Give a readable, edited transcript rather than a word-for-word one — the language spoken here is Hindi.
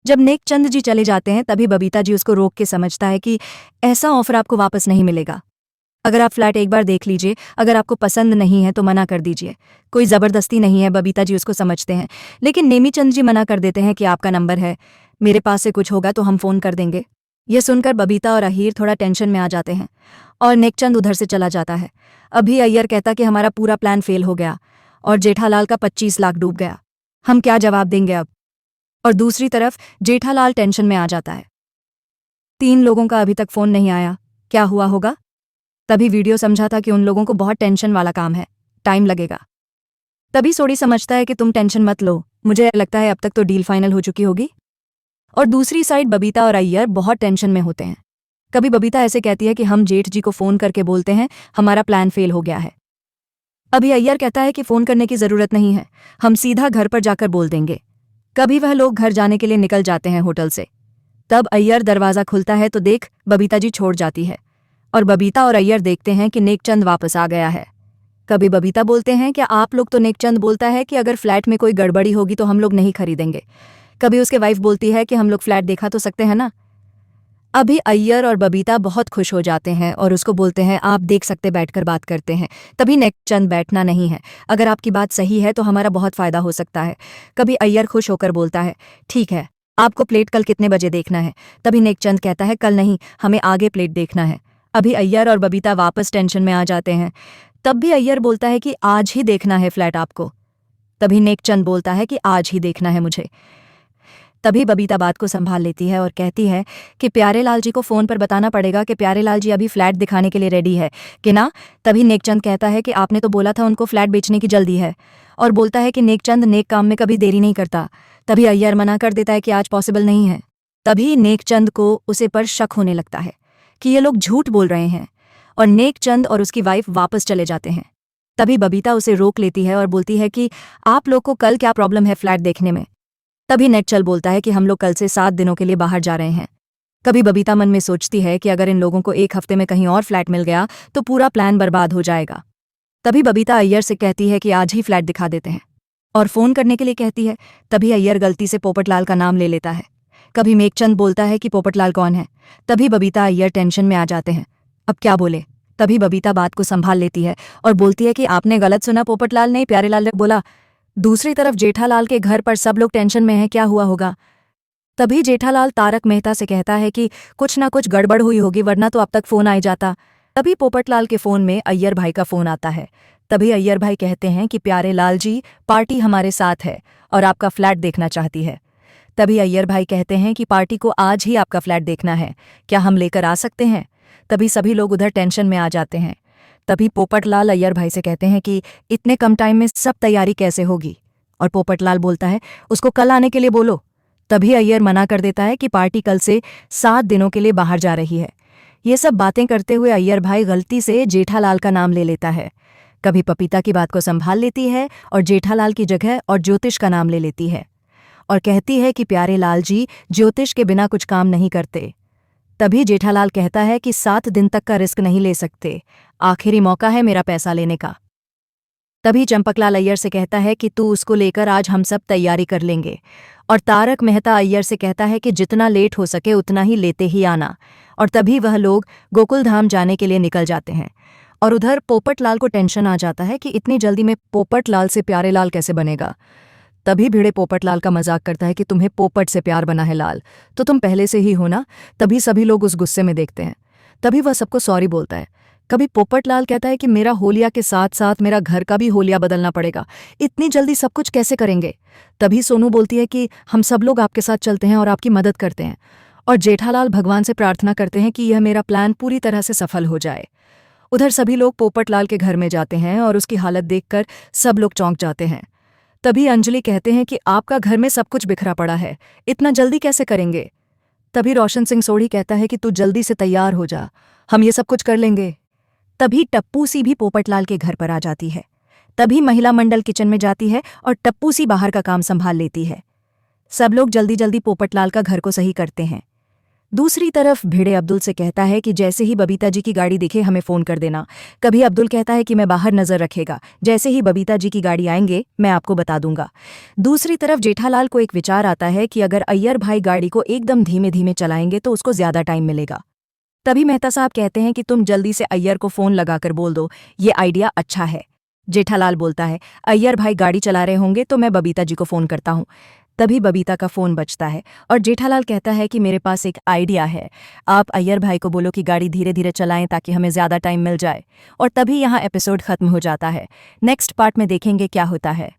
जब नेकचंद जी चले जाते हैं तभी बबीता जी उसको रोक के समझता है कि ऐसा ऑफर आपको वापस नहीं मिलेगा। अगर आप फ्लैट एक बार देख लीजिए, अगर आपको पसंद नहीं है तो मना कर दीजिए। कोई ज़बरदस्ती नहीं है, बबीता जी उसको समझते हैं। लेकिन नेमीचंद जी मना कर देते हैं कि आपका नंबर है, मेरे पास से कुछ होगा तो हम फ़ोन कर देंगे। यह सुनकर बबीता और अहीर थोड़ा टेंशन में आ जाते हैं और नेकचंद उधर से चला जाता है। अभी अय्यर कहता कि हमारा पूरा प्लान फेल हो गया और जेठालाल का 25 लाख डूब गया। हम क्या जवाब देंगे अब? और दूसरी तरफ जेठालाल टेंशन में आ जाता है। 3 लोगों का अभी तक फ़ोन नहीं आया, क्या हुआ होगा? तभी वीडियो समझा था कि उन लोगों को बहुत टेंशन वाला काम है, टाइम लगेगा। तभी सोडी समझता है कि तुम टेंशन मत लो, मुझे लगता है अब तक तो डील फाइनल हो चुकी होगी। और दूसरी साइड बबीता और अय्यर बहुत टेंशन में होते हैं। कभी बबीता ऐसे कहती है कि हम जेठ जी को फ़ोन करके बोलते हैं हमारा प्लान फेल हो गया है। अभी अय्यर कहता है कि फ़ोन करने की ज़रूरत नहीं है, हम सीधा घर पर जाकर बोल देंगे। कभी वह लोग घर जाने के लिए निकल जाते हैं होटल से। तब अय्यर दरवाज़ा खुलता है तो देख बबीता जी छोड़ जाती है और बबीता और अय्यर देखते हैं कि नेकचंद वापस आ गया है। कभी बबीता बोलते हैं कि आप लोग, तो नेकचंद बोलता है कि अगर फ्लैट में कोई गड़बड़ी होगी तो हम लोग नहीं खरीदेंगे। कभी उसके वाइफ बोलती है कि हम लोग फ्लैट देखा तो सकते हैं ना। अभी अय्यर और बबीता बहुत खुश हो जाते हैं और उसको बोलते हैं आप देख सकते, बैठकर बात करते हैं। तभी नेकचंद बैठना नहीं है, अगर आपकी बात सही है तो हमारा बहुत फ़ायदा हो सकता है। कभी अय्यर खुश होकर बोलता है ठीक है, आपको प्लेट कल कितने बजे देखना है? तभी नेकचंद कहता है कल नहीं, हमें आगे प्लेट देखना है। अभी अय्यर और बबीता वापस टेंशन में आ जाते हैं। तब भी अय्यर बोलता है कि आज ही देखना है फ्लैट आपको। तभी नेकचंद बोलता है कि आज ही देखना है मुझे। तभी बबीता बात को संभाल लेती है और कहती है कि प्यारेलाल जी को फ़ोन पर बताना पड़ेगा कि प्यारेलाल जी अभी फ्लैट दिखाने के लिए रेडी है कि ना। तभी नेकचंद कहता है कि आपने तो बोला था उनको फ्लैट बेचने की जल्दी है, और बोलता है कि नेकचंद नेक काम में कभी देरी नहीं करता। तभी अय्यर मना कर देता है कि आज पॉसिबल नहीं है। तभी नेकचंद को उसे पर शक होने लगता है कि ये लोग झूठ बोल रहे हैं और नेकचंद और उसकी वाइफ वापस चले जाते हैं। तभी बबीता उसे रोक लेती है और बोलती है कि आप लोग को कल क्या प्रॉब्लम है फ्लैट देखने में? तभी नेकचंद बोलता है कि हम लोग कल से 7 दिनों के लिए बाहर जा रहे हैं। कभी बबीता मन में सोचती है कि अगर इन लोगों को 1 हफ्ते में कहीं और फ्लैट मिल गया तो पूरा प्लान बर्बाद हो जाएगा। तभी बबीता अय्यर से कहती है कि आज ही फ्लैट दिखा देते हैं और फ़ोन करने के लिए कहती है। तभी अय्यर गलती से पोपटलाल का नाम ले लेता है। कभी नेकचंद बोलता है कि पोपटलाल कौन है? तभी बबीता अय्यर टेंशन में आ जाते हैं, अब क्या बोले? तभी बबीता बात को संभाल लेती है और बोलती है कि आपने गलत सुना, पोपटलाल नहीं प्यारेलाल ने बोला। दूसरी तरफ जेठालाल के घर पर सब लोग टेंशन में हैं, क्या हुआ होगा? तभी जेठालाल तारक मेहता से कहता है कि कुछ ना कुछ गड़बड़ हुई होगी, वरना तो अब तक फ़ोन आ जाता। तभी पोपटलाल के फ़ोन में अय्यर भाई का फ़ोन आता है। तभी अय्यर भाई कहते हैं कि प्यारेलाल जी, पार्टी हमारे साथ है और आपका फ्लैट देखना चाहती है। तभी अय्यर भाई कहते हैं कि पार्टी को आज ही आपका फ्लैट देखना है, क्या हम लेकर आ सकते हैं? तभी सभी लोग उधर टेंशन में आ जाते हैं। तभी पोपटलाल अय्यर भाई से कहते हैं कि इतने कम टाइम में सब तैयारी कैसे होगी? और पोपटलाल बोलता है उसको कल आने के लिए बोलो। तभी अय्यर मना कर देता है कि पार्टी कल से 7 दिनों के लिए बाहर जा रही है। ये सब बातें करते हुए अय्यर भाई गलती से जेठालाल का नाम ले लेता है। कभी पपीता की बात को संभाल लेती है और जेठालाल की जगह और ज्योतिष का नाम ले लेती है और कहती है कि प्यारेलाल जी ज्योतिष के बिना कुछ काम नहीं करते। तभी जेठालाल कहता है कि 7 दिन तक का रिस्क नहीं ले सकते, आखिरी मौका है मेरा पैसा लेने का। तभी चंपकलाल अय्यर से कहता है कि तू उसको लेकर आज हम सब तैयारी कर लेंगे। और तारक मेहता अय्यर से कहता है कि जितना लेट हो सके उतना ही लेते ही आना। और तभी वह लोग गोकुलधाम जाने के लिए निकल जाते हैं। और उधर पोपटलाल को टेंशन आ जाता है कि इतनी जल्दी में पोपटलाल से प्यारेलाल कैसे बनेगा। तभी भिड़े पोपटलाल का मजाक करता है कि तुम्हें पोपट से प्यार बना है लाल, तो तुम पहले से ही हो ना। तभी सभी लोग उस गुस्से में देखते हैं। तभी वह सबको सॉरी बोलता है। कभी पोपटलाल कहता है कि मेरा होलिया के साथ साथ मेरा घर का भी होलिया बदलना पड़ेगा, इतनी जल्दी सब कुछ कैसे करेंगे? तभी सोनू बोलती है कि हम सब लोग आपके साथ चलते हैं और आपकी मदद करते हैं। और जेठालाल भगवान से प्रार्थना करते हैं कि यह मेरा प्लान पूरी तरह से सफल हो जाए। उधर सभी लोग पोपटलाल के घर में जाते हैं और उसकी हालत देखकर सब लोग चौंक जाते हैं। तभी अंजलि कहते हैं कि आपका घर में सब कुछ बिखरा पड़ा है, इतना जल्दी कैसे करेंगे? तभी रोशन सिंह सोढ़ी कहता है कि तू जल्दी से तैयार हो जा, हम ये सब कुछ कर लेंगे। तभी टप्पू सी भी पोपटलाल के घर पर आ जाती है। तभी महिला मंडल किचन में जाती है और टप्पू सी बाहर का काम संभाल लेती है। सब लोग जल्दी जल्दी पोपटलाल का घर को सही करते हैं। दूसरी तरफ भिड़े अब्दुल से कहता है कि जैसे ही बबीता जी की गाड़ी दिखे हमें फ़ोन कर देना। कभी अब्दुल कहता है कि मैं बाहर नज़र रखेगा, जैसे ही बबीता जी की गाड़ी आएंगे मैं आपको बता दूंगा। दूसरी तरफ जेठालाल को एक विचार आता है कि अगर अय्यर भाई गाड़ी को एकदम धीमे धीमे चलाएंगे तो उसको ज़्यादा टाइम मिलेगा। तभी मेहता साहब कहते हैं कि तुम जल्दी से अय्यर को फ़ोन लगाकर बोल दो, ये आइडिया अच्छा है। जेठालाल बोलता है, अय्यर भाई गाड़ी चला रहे होंगे तो मैं बबीता जी को फ़ोन करता हूँ। तभी बबीता का फ़ोन बजता है और जेठालाल कहता है कि मेरे पास एक आइडिया है। आप अय्यर भाई को बोलो कि गाड़ी धीरे धीरे चलाएं ताकि हमें ज़्यादा टाइम मिल जाए। और तभी यहाँ एपिसोड ख़त्म हो जाता है। नेक्स्ट पार्ट में देखेंगे क्या होता है।